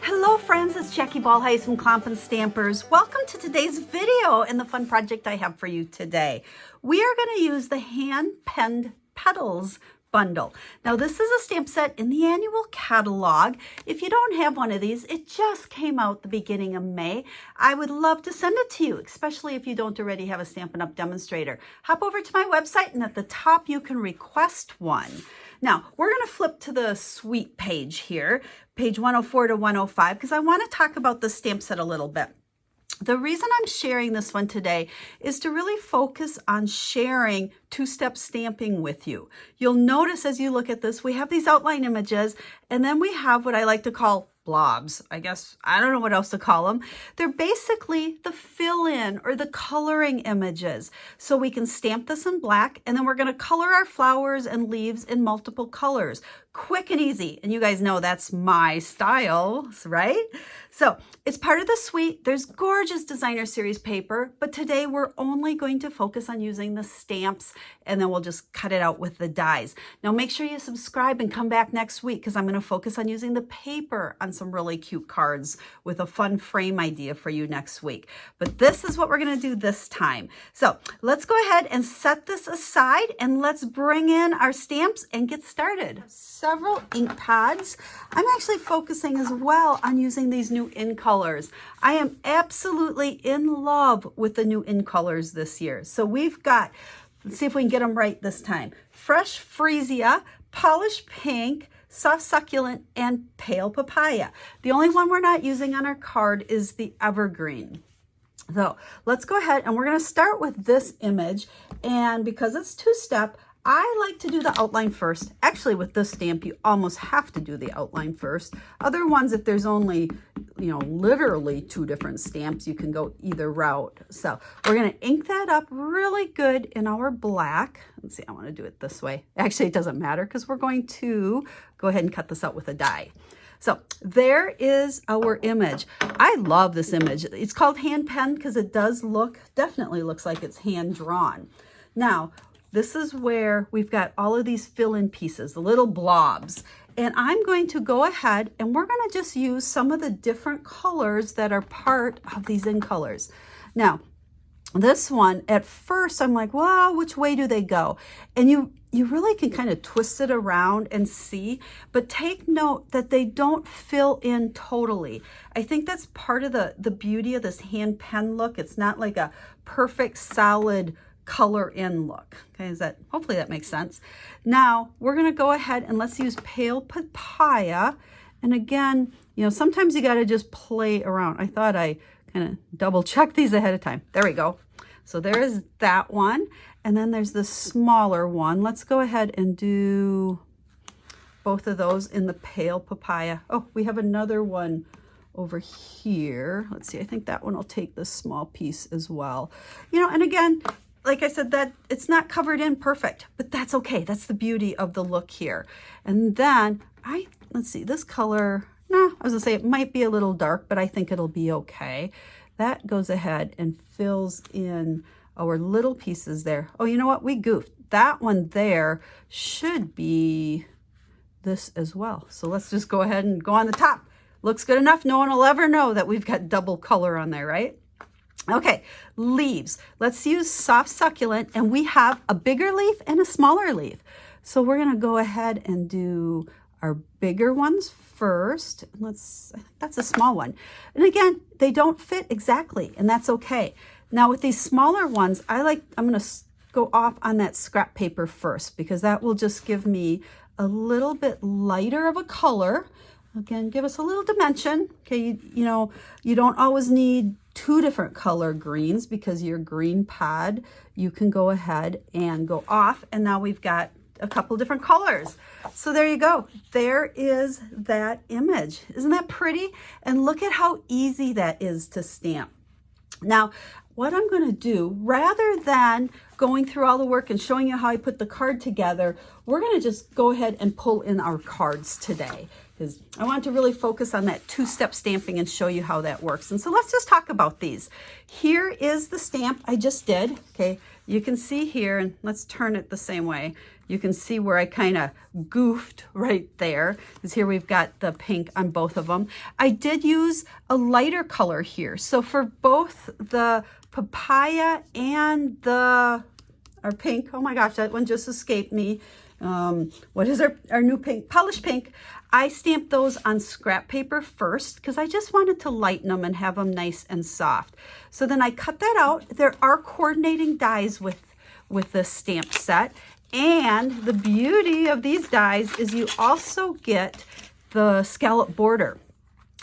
Hello friends, it's Jackie Bolhuis from Klompen Stampers. Welcome to today's video and the fun project I have for you today. We are going to use the Hand-Penned Petals bundle. Now this is a stamp set in the annual catalog. If you don't have one of these, it just came out the beginning of May. I would love to send it to you, especially if you don't already have a Stampin' Up! Demonstrator. Hop over to my website and at the top you can request one. Now, we're going to flip to the suite page here, page 104 to 105, because I want to talk about the stamp set a little bit. The reason I'm sharing this one today is to really focus on sharing two-step stamping with you. You'll notice as you look at this, we have these outline images, and then we have what I like to call blobs. I guess, I don't know what else to call them. They're basically the fill-in or the coloring images. So we can stamp this in black, and then we're going to color our flowers and leaves in multiple colors. Quick and easy. And you guys know that's my style, right? So it's part of the suite. There's gorgeous designer series paper, but today we're only going to focus on using the stamps, and then we'll just cut it out with the dies. Now make sure you subscribe and come back next week because I'm going to focus on using the paper on some really cute cards with a fun frame idea for you next week. But this is what we're going to do this time. So let's go ahead and set this aside and let's bring in our stamps and get started. Several ink pads. I'm actually focusing as well on using these new in colors. I am absolutely in love with the new in colors this year. So we've got, let's see if we can get them right this time. Fresh Freesia, Polished Pink, Soft Succulent, and Pale Papaya. The only one we're not using on our card is the Evergreen. So let's go ahead and we're going to start with this image. And because it's two-step, I like to do the outline first. Actually, with this stamp, you almost have to do the outline first. Other ones, if there's only, literally two different stamps, you can go either route. So we're going to ink that up really good in our black. Let's see, I want to do it this way. Actually, it doesn't matter because we're going to go ahead and cut this out with a die. So there is our image. I love this image. It's called hand-penned because it does definitely looks like it's hand-drawn. Now, this is where we've got all of these fill-in pieces, the little blobs. And I'm going to go ahead and we're going to just use some of the different colors that are part of these in colors. Now, this one, at first, I'm like, well, which way do they go? And you really can kind of twist it around and see, but take note that they don't fill in totally. I think that's part of the beauty of this hand pen look. It's not like a perfect solid color in look. Okay, hopefully that makes sense. Now we're going to go ahead and let's use Pale Papaya. And again, sometimes you got to just play around. I thought I kind of double check these ahead of time. There we go. So there is that one. And then there's the smaller one. Let's go ahead and do both of those in the Pale Papaya. Oh, we have another one over here. Let's see. I think that one will take this small piece as well. And again, like I said, that it's not covered in perfect, but that's okay. That's the beauty of the look here. And then let's see, this color, I was gonna say it might be a little dark, but I think it'll be okay. That goes ahead and fills in our little pieces there. Oh, you know what? We goofed. That one there should be this as well. So let's just go ahead and go on the top. Looks good enough. No one will ever know that we've got double color on there, right? Okay, leaves. Let's use Soft Succulent, and we have a bigger leaf and a smaller leaf. So we're going to go ahead and do our bigger ones first. That's a small one. And again, they don't fit exactly, and that's okay. Now with these smaller ones, I'm going to go off on that scrap paper first because that will just give me a little bit lighter of a color. Again, give us a little dimension. Okay, you don't always need two different color greens because your green pad, you can go ahead and go off. And now we've got a couple different colors. So there you go. There is that image. Isn't that pretty? And look at how easy that is to stamp. Now, what I'm going to do, rather than going through all the work and showing you how I put the card together, we're going to just go ahead and pull in our cards today, because I want to really focus on that two-step stamping and show you how that works. And so let's just talk about these. Here is the stamp I just did. Okay, you can see here, and let's turn it the same way. You can see where I kind of goofed right there, because here we've got the pink on both of them. I did use a lighter color here. So for both the papaya and our pink, oh my gosh, that one just escaped me. What is our new pink? Polished pink. I stamped those on scrap paper first because I just wanted to lighten them and have them nice and soft. So then I cut that out. There are coordinating dies with this stamp set. And the beauty of these dies is you also get the scallop border.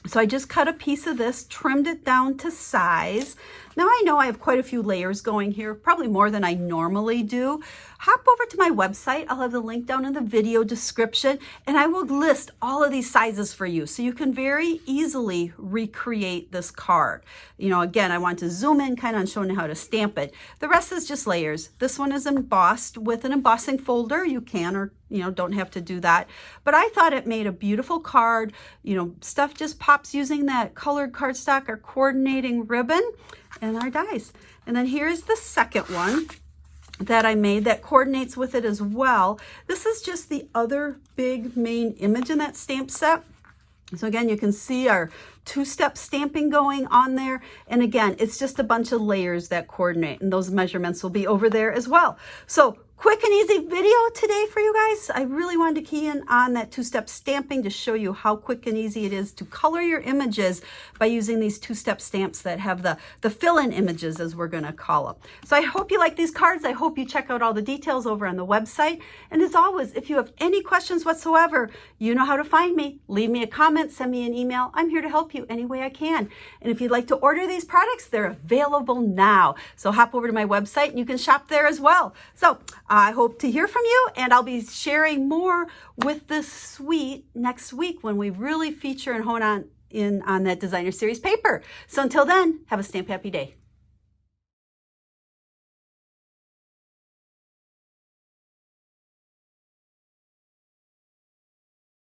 So I just cut a piece of this, trimmed it down to size. Now I know I have quite a few layers going here, probably more than I normally do. Hop over to my website. I'll have the link down in the video description, and I will list all of these sizes for you so you can very easily recreate this card. You know, again, I want to zoom in kind of on showing you how to stamp it. The rest is just layers. This one is embossed with an embossing folder. You can, or don't have to do that. But I thought it made a beautiful card. Stuff just pops using that colored cardstock or coordinating ribbon and our dies. And then here's the second one that I made that coordinates with it as well. This is just the other big main image in that stamp set. So again, you can see our two-step stamping going on there. And again, it's just a bunch of layers that coordinate, and those measurements will be over there as well. So quick and easy video today for you guys. I really wanted to key in on that two-step stamping to show you how quick and easy it is to color your images by using these two-step stamps that have the fill-in images, as we're going to call them. So I hope you like these cards. I hope you check out all the details over on the website. And as always, if you have any questions whatsoever, you know how to find me. Leave me a comment, send me an email. I'm here to help you any way I can. And if you'd like to order these products, they're available now. So hop over to my website and you can shop there as well. So I hope to hear from you, and I'll be sharing more with this suite next week when we really feature and hone in on that designer series paper. So until then, have a stamp happy day.